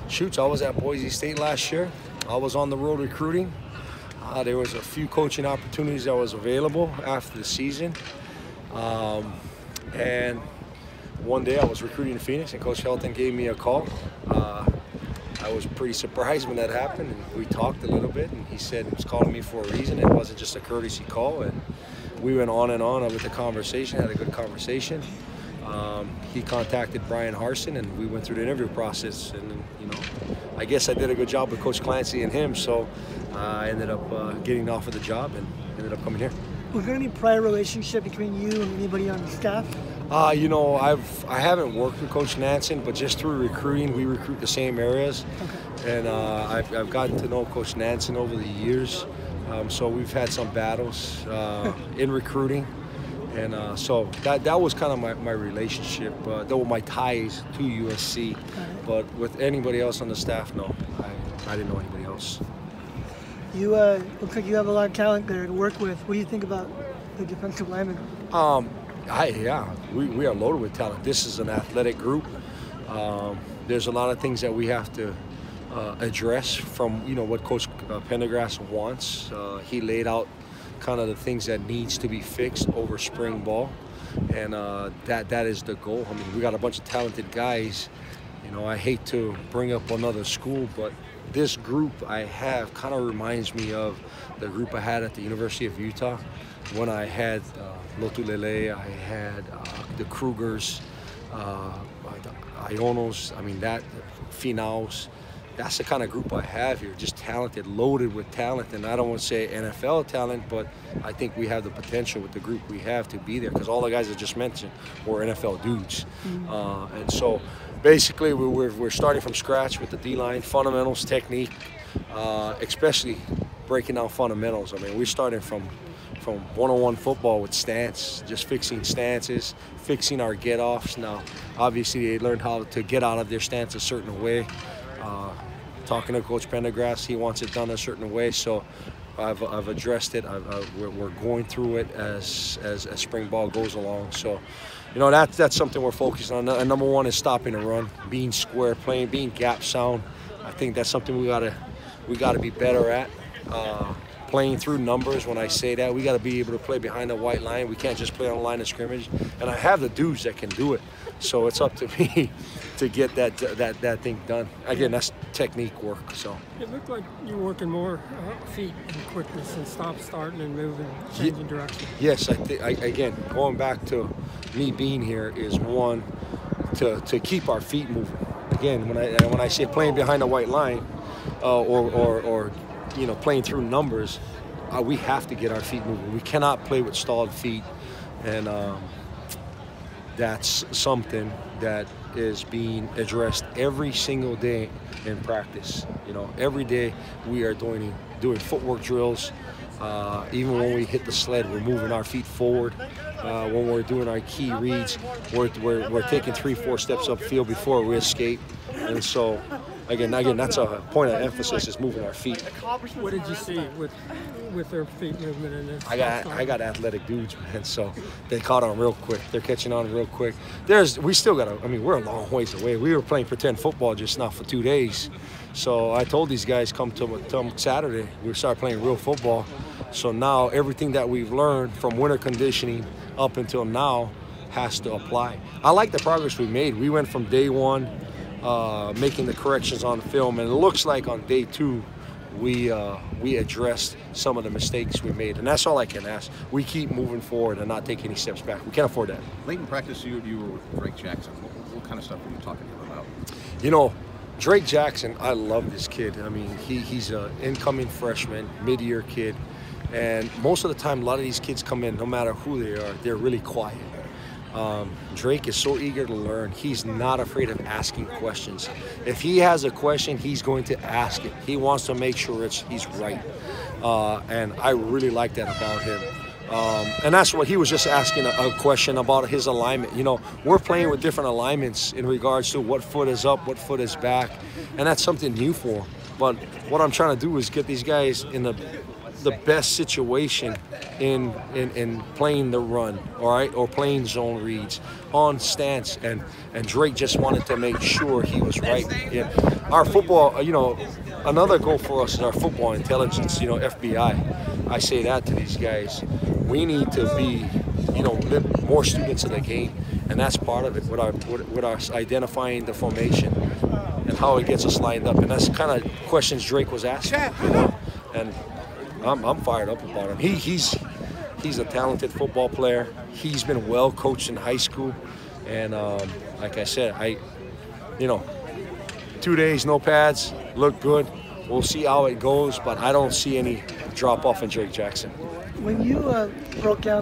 Shoots, I was at Boise State last year. I was on the road recruiting. There was a few coaching opportunities that was available after the season. And one day I was recruiting in Phoenix and Coach Helton gave me a call. I was pretty surprised when that happened, and we talked a little bit, and he said he was calling me for a reason. It wasn't just a courtesy call, and we went on and on with the conversation, had a good conversation. He contacted Brian Harsin, and we went through the interview process, and you know, I guess I did a good job with Coach Clancy and him, so I ended up getting offered the job and ended up coming here. Was there any prior relationship between you and anybody on the staff? You know, I haven't worked with Coach Nansen, but just through recruiting, we recruit the same areas, okay. And I've gotten to know Coach Nansen over the years, so we've had some battles in recruiting, and so that was kind of my relationship, though my ties to USC, but with anybody else on the staff, no, I didn't know anybody else. You looks like you have a lot of talent there to work with. What do you think about the defensive linemen? Yeah, we are loaded with talent. This is an athletic group. There's a lot of things that we have to address from, you know, what Coach Pendergrass wants. He laid out kind of the things that needs to be fixed over spring ball, and that is the goal. I mean, we got a bunch of talented guys. You know, I hate to bring up another school, but this group I have kind of reminds me of the group I had at the University of Utah when I had Lotulele, I had the Krugers, Ionos, I mean, that, Finaus. That's the kind of group I have here, just talented, loaded with talent. And I don't want to say NFL talent, but I think we have the potential with the group we have to be there, because all the guys I just mentioned were NFL dudes. And so basically we're starting from scratch with the D-line, fundamentals, technique, especially breaking down fundamentals. I mean, we're starting from one-on-one football with stance, just fixing stances, fixing our get-offs. Now, obviously, they learned how to get out of their stance a certain way. Talking to Coach Pendergrass, he wants it done a certain way, so I've addressed it. We're going through it as spring ball goes along. So, you know, that's something we're focusing on. And number one is stopping the run, being square, being gap sound. I think that's something we gotta be better at. Playing through numbers. When I say that, we got to be able to play behind the white line. We can't just play on the line of scrimmage. And I have the dudes that can do it. So it's up to me to get that thing done. Again, that's technique work. So it looked like you were working more feet and quickness and starting and moving, changing direction. Yes, again, going back to me being here is one to keep our feet moving. Again, when I say playing behind the white line, or you know, playing through numbers, we have to get our feet moving. We cannot play with stalled feet, and that's something that is being addressed every single day in practice. You know, every day we are doing footwork drills. Even when we hit the sled, we're moving our feet forward. When we're doing our key reads, we're taking 3-4 steps upfield before we escape. And so, again, that's a point of emphasis, is moving our feet. What did you see with their feet movement in this? I got athletic dudes, man, so they caught on real quick. They're catching on real quick. We still got to, I mean, we're a long ways away. We were playing pretend football just now for 2 days. So I told these guys, come Saturday, we start playing real football. So now everything that we've learned from winter conditioning up until now has to apply. I like the progress we made. We went from day one, making the corrections on the film, and it looks like on day 2 we addressed some of the mistakes we made, and that's all I can ask. We keep moving forward and not take any steps back. We can't afford that. Late in practice, you were with Drake Jackson. What kind of stuff were you talking to him about? You know, Drake Jackson, I love this kid. I mean, he's an incoming freshman, mid-year kid, and most of the time, a lot of these kids come in, no matter who they are, they're really quiet. Drake is so eager to learn. He's not afraid of asking questions. If he has a question, he's going to ask it. He wants to make sure he's right. And I really like that about him. And that's what he was just asking a question about his alignment. You know, we're playing with different alignments in regards to what foot is up, what foot is back, and that's something new for him. But what I'm trying to do is get these guys in the the best situation in playing the run, all right, or playing zone reads on stance, and Drake just wanted to make sure he was right. Yeah. Our football, you know, another goal for us is our football intelligence, you know, FBI. I say that to these guys. We need to be, you know, more students of the game, and that's part of it with our identifying the formation and how it gets us lined up, and that's the kind of questions Drake was asking, you know? And I'm fired up about him. He's a talented football player. He's been well coached in high school, and like I said, you know, 2 days, no pads, look good. We'll see how it goes, but I don't see any drop off in Drake Jackson. When you broke down